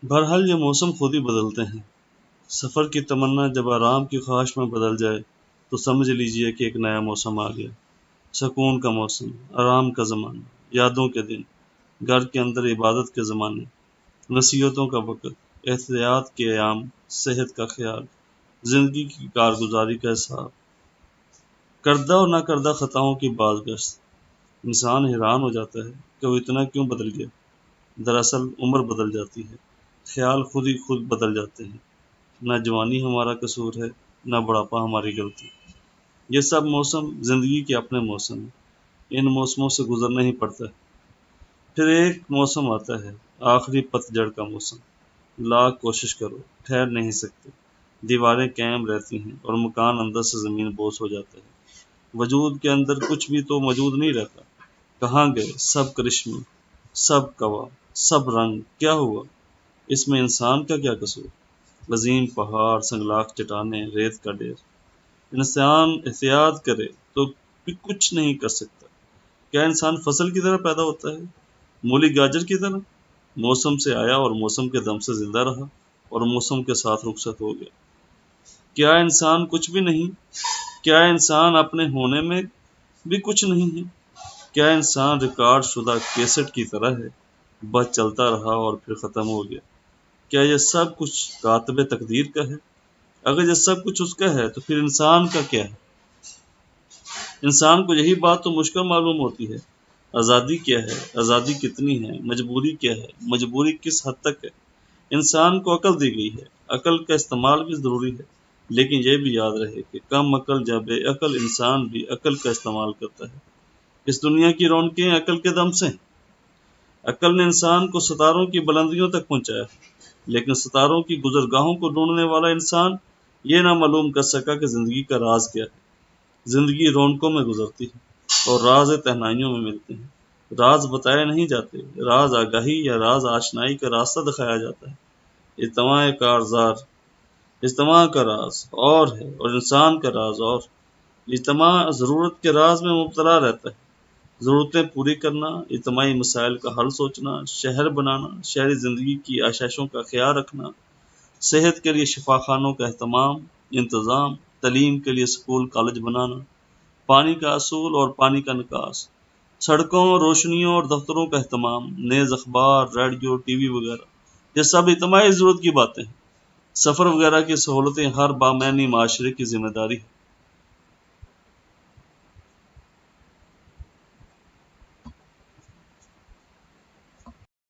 بہرحال یہ موسم خود ہی بدلتے ہیں۔ سفر کی تمنا جب آرام کی خواہش میں بدل جائے تو سمجھ لیجئے کہ ایک نیا موسم آ گیا۔ سکون کا موسم، آرام کا زمانہ، یادوں کے دن، گھر کے اندر عبادت کے زمانے، نصیحتوں کا وقت، احتیاط کے ایام، صحت کا خیال، زندگی کی کارگزاری کا حساب، کردہ اور نہ کردہ خطاؤں کی بازگشت۔ انسان حیران ہو جاتا ہے کہ وہ اتنا کیوں بدل گیا۔ دراصل عمر بدل جاتی ہے، خیال خود ہی خود بدل جاتے ہیں۔ نہ جوانی ہمارا قصور ہے، نہ بڑھاپا ہماری غلطی۔ یہ سب موسم زندگی کے اپنے موسم ہیں، ان موسموں سے گزرنا ہی پڑتا ہے۔ پھر ایک موسم آتا ہے، آخری پت جھڑ کا موسم۔ لاکھ کوشش کرو، ٹھہر نہیں سکتے، دیواریں قائم رہتی ہیں اور مکان اندر سے زمین بوس ہو جاتا ہے۔ وجود کے اندر کچھ بھی تو موجود نہیں رہتا۔ کہاں گئے سب کرشمے، سب قوا، سب رنگ؟ کیا ہوا؟ اس میں انسان کا کیا قصور؟ عظیم پہاڑ، سنگلاخ چٹانیں، ریت کا ڈھیر۔ انسان احتیاط کرے تو بھی کچھ نہیں کر سکتا۔ کیا انسان فصل کی طرح پیدا ہوتا ہے، مولی گاجر کی طرح؟ موسم سے آیا اور موسم کے دم سے زندہ رہا اور موسم کے ساتھ رخصت ہو گیا۔ کیا انسان کچھ بھی نہیں؟ کیا انسان اپنے ہونے میں بھی کچھ نہیں ہے؟ کیا انسان ریکارڈ شدہ کیسٹ کی طرح ہے، بس چلتا رہا اور پھر ختم ہو گیا؟ کیا یہ سب کچھ کاتب تقدیر کا ہے؟ اگر یہ سب کچھ اس کا ہے تو پھر انسان کا کیا ہے؟ انسان کو یہی بات تو مشکل معلوم ہوتی ہے۔ آزادی کیا ہے؟ آزادی کتنی ہے؟ مجبوری کیا ہے؟ مجبوری کس حد تک ہے؟ انسان کو عقل دی گئی ہے، عقل کا استعمال بھی ضروری ہے، لیکن یہ بھی یاد رہے کہ کم عقل یا بے عقل انسان بھی عقل کا استعمال کرتا ہے۔ اس دنیا کی رونقیں عقل کے دم سے ہیں۔ عقل نے انسان کو ستاروں کی بلندیوں تک پہنچایا، لیکن ستاروں کی گزرگاہوں کو ڈھونڈنے والا انسان یہ نہ معلوم کر سکا کہ زندگی کا راز کیا ہے۔ زندگی رونقوں میں گزرتی ہے اور راز تہنائیوں میں ملتے ہیں۔ راز بتائے نہیں جاتے، راز آگاہی یا راز آشنائی کا راستہ دکھایا جاتا ہے۔ اجتماع کارزار، اجتماع کا راز اور ہے اور انسان کا راز اور۔ اجتماع ضرورت کے راز میں مبتلا رہتا ہے۔ ضرورتیں پوری کرنا، اجتماعی مسائل کا حل سوچنا، شہر بنانا، شہری زندگی کی آشائشوں کا خیال رکھنا، صحت کے لیے شفا خانوں کا اہتمام، انتظام، تعلیم کے لیے سکول کالج بنانا، پانی کا اصول اور پانی کا نکاس، سڑکوں، روشنیوں اور دفتروں کا اہتمام، نیز اخبار، ریڈیو، ٹی وی وغیرہ، یہ سب اجتماعی ضرورت کی باتیں ہیں۔ سفر وغیرہ کی سہولتیں ہر بامعنی معاشرے کی ذمہ داری ہے۔